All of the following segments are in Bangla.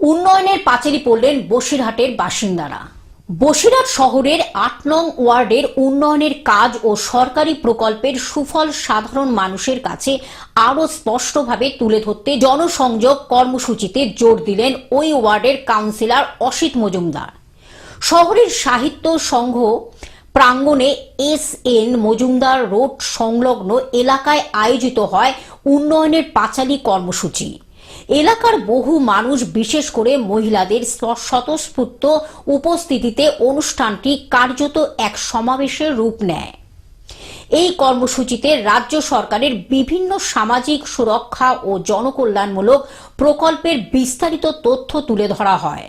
উন্নয়নের পাঁচিলে পড়লেন বসিরহাটের বাসিন্দারা। বসিরহাট শহরের ৮ নং ওয়ার্ডের উন্নয়নের কাজ ও সরকারি প্রকল্পের সুফল সাধারণ মানুষের কাছে আরও স্পষ্টভাবে তুলে ধরতে জনসংযোগ কর্মসূচিতে জোর দিলেন ওই ওয়ার্ডের কাউন্সিলর অসিত মজুমদার। শহরের সাহিত্য সংঘ প্রাঙ্গণে এস.এন. মজুমদার রোড সংলগ্ন এলাকায় আয়োজিত হয় উন্নয়নের পাঁচালী কর্মসূচি। এলাকার বহু মানুষ, বিশেষ করে মহিলাদের স্বতঃস্ফূর্ত উপস্থিতিতে অনুষ্ঠানটি কার্যত এক সমাবেশের রূপ নেয়। এই কর্মসূচিতে রাজ্য সরকারের বিভিন্ন সামাজিক সুরক্ষা ও জনকল্যাণমূলক প্রকল্পের বিস্তারিত তথ্য তুলে ধরা হয়।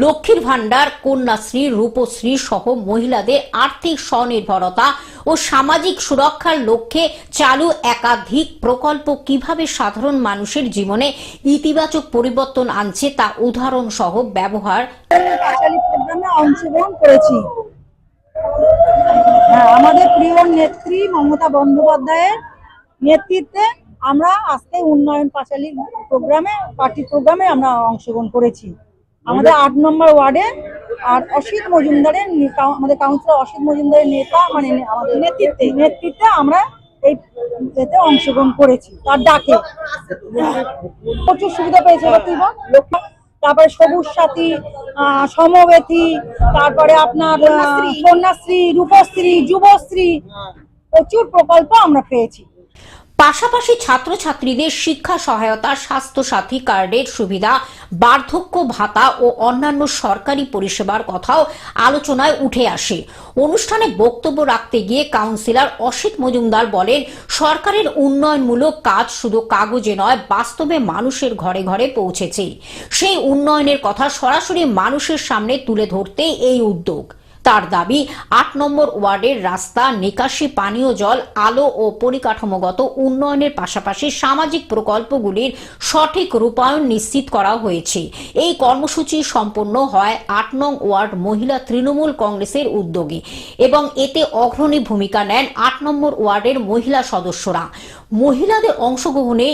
লক্ষ্মীর ভাণ্ডার, কন্যাশ্রী, রূপশ্রী সহ মহিলাদের আর্থিক স্বনির্ভরতা ও সামাজিক সুরক্ষার লক্ষ্যে চালু একাধিক প্রকল্প কিভাবে সাধারণ মানুষের জীবনে ইতিবাচক পরিবর্তন আনছে তা উদাহরণ সহ ব্যবহার প্রোগ্রামে অংশগ্রহণ করেছি। আমাদের প্রিয় নেত্রী মমতা বন্দ্যোপাধ্যায়ের নেতৃত্বে আমরা আজকে উন্নয়ন পাঁচালীর পার্টি প্রোগ্রামে আমরা অংশগ্রহণ করেছি। আমাদের ৮ নম্বর ওয়ার্ডে আর অসিত মজুমদারের আমাদের কাউন্সিলর অসিত মজুমদারের আমাদের নেতৃত্বে আমরা এই এতে অংশগ্রহণ করেছি। তার ডাকে প্রচুর সুবিধা পেয়েছে। তারপরে সবুজ সাথী, সমবেথী, তারপরে আপনার কন্যাশ্রী, রূপশ্রী, যুবশ্রী, প্রচুর প্রকল্প আমরা পেয়েছি। পাশাপাশি ছাত্রছাত্রীদের শিক্ষা সহায়তা, স্বাস্থ্যসাথী কার্ডের সুবিধা, বার্ধক্য ভাতা ও অন্যান্য সরকারি পরিষেবার কথাও আলোচনায় উঠে আসে। অনুষ্ঠানে বক্তব্য রাখতে গিয়ে কাউন্সিলর অসিত মজুমদার বলেন, সরকারের উন্নয়নমূলক কাজ শুধু কাগজে নয়, বাস্তবে মানুষের ঘরে ঘরে পৌঁছেছে। সেই উন্নয়নের কথা সরাসরি মানুষের সামনে তুলে ধরতে এই উদ্যোগ। তার দাবি, ৮ নম্বর ওয়ার্ডের রাস্তা, নিকাশি, পানীয় জল, আলো ও পরিকাঠামোগত উন্নয়নের পাশাপাশি সামাজিক প্রকল্পগুলির সঠিক রূপায়ণ নিশ্চিত করা হয়েছে। এই কর্মসূচি সম্পন্ন হয় ৮ নং ওয়ার্ড মহিলা তৃণমূল কংগ্রেসের উদ্যোগে এবং এতে অগ্রণী ভূমিকা নেন ৮ নম্বর ওয়ার্ডের মহিলা সদস্যরা। মহিলাদের অংশগ্রহণে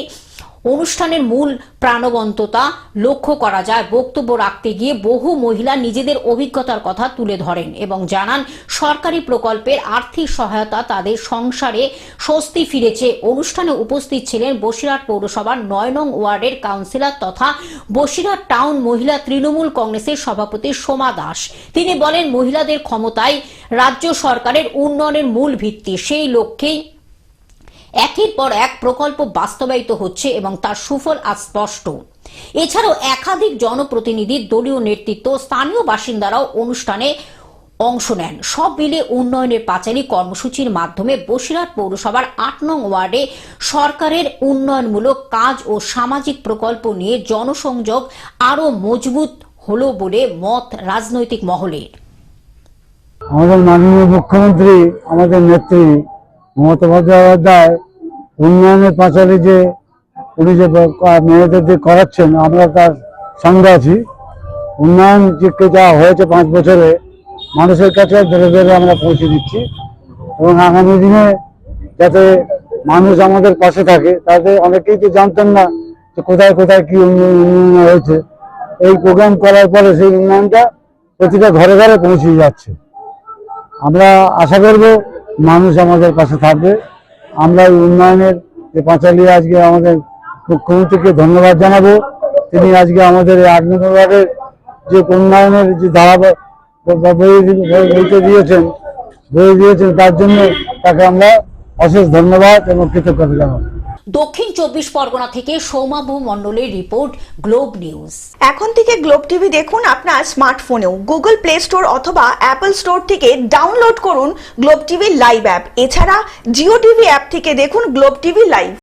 অনুষ্ঠানের মূল প্রাণবন্ততা লক্ষ্য করা যায়। বক্তব্য রাখতে গিয়ে বহু মহিলা নিজেদের অভিজ্ঞতার কথা তুলে ধরেন এবং জানান, সরকারি প্রকল্পের আর্থিক সহায়তা তাদের সংসারে স্বস্তি ফিরেছে। অনুষ্ঠানে উপস্থিত ছিলেন বসিরহাট পৌরসভার ৯ নং ওয়ার্ডের কাউন্সিলর তথা বসিরহাট টাউন মহিলা তৃণমূল কংগ্রেসের সভাপতি সোমা দাস। তিনি বলেন, মহিলাদের ক্ষমতায় রাজ্য সরকারের উন্নয়নের মূল ভিত্তি। সেই লক্ষ্যেই একের পর এক প্রকল্প বাস্তবায়িত হচ্ছে এবং তার সুফল আজ স্পষ্ট। এছাড়াও একাধিক জনপ্রতিনিধি, দলীয় নেতৃত্ব, স্থানীয় বাসিন্দারাও অনুষ্ঠানে অংশ নেন। সব মিলে উন্নয়নের পাঁচালী কর্মসূচির মাধ্যমে বসিরহাট পৌরসভার ৮ নং ওয়ার্ডে সরকারের উন্নয়নমূলক কাজ ও সামাজিক প্রকল্প নিয়ে জনসংযোগ আরও মজবুত হলো বলে মত রাজনৈতিক মহলের। আমাদের মাননীয় মুখ্যমন্ত্রী, আমাদের নেত্রী মমতা বন্দ্যোপাধ্যায় উন্নয়নের পাঁচালী যে উনি যে মেয়েদের দিয়ে করাচ্ছেন, আমরা তার সঙ্গে আছি। উন্নয়ন যে যা হয়েছে 5 বছরে মানুষের কাছে ধীরে ধীরে আমরা পৌঁছে দিচ্ছি এবং আগামী দিনে যাতে মানুষ আমাদের পাশে থাকে। তাদের অনেকেই তো জানতেন না যে কোথায় কোথায় কি উন্নয়ন হয়েছে। এই প্রোগ্রাম করার পরে সেই উন্নয়নটা প্রতিটা ঘরে ঘরে পৌঁছে যাচ্ছে। আমরা আশা করব মানুষ আমাদের পাশে থাকবে। আমরা এই উন্নয়নের যে পাঁচালী, আজকে আমাদের মুখ্যমন্ত্রীকে ধন্যবাদ জানাবো। তিনি আজকে আমাদের এই ৮ নম্বর ওয়ার্ডের যে উন্নয়নের যে ধারা বইতে দিয়েছেন তার জন্য তাকে আমরা অশেষ ধন্যবাদ এবং কৃতজ্ঞতা জানাবো। দক্ষিণ ২৪ পরগনা থেকে সৌমাভু মণ্ডলের রিপোর্ট, গ্লোব নিউজ। এখন থেকে গ্লোব টিভি দেখুন আপনার স্মার্টফোনেও। গুগল প্লে স্টোর অথবা অ্যাপল স্টোর থেকে ডাউনলোড করুন গ্লোব টিভি লাইভ অ্যাপ। এছাড়া জিও টিভি অ্যাপ থেকে দেখুন গ্লোব টিভি লাইভ।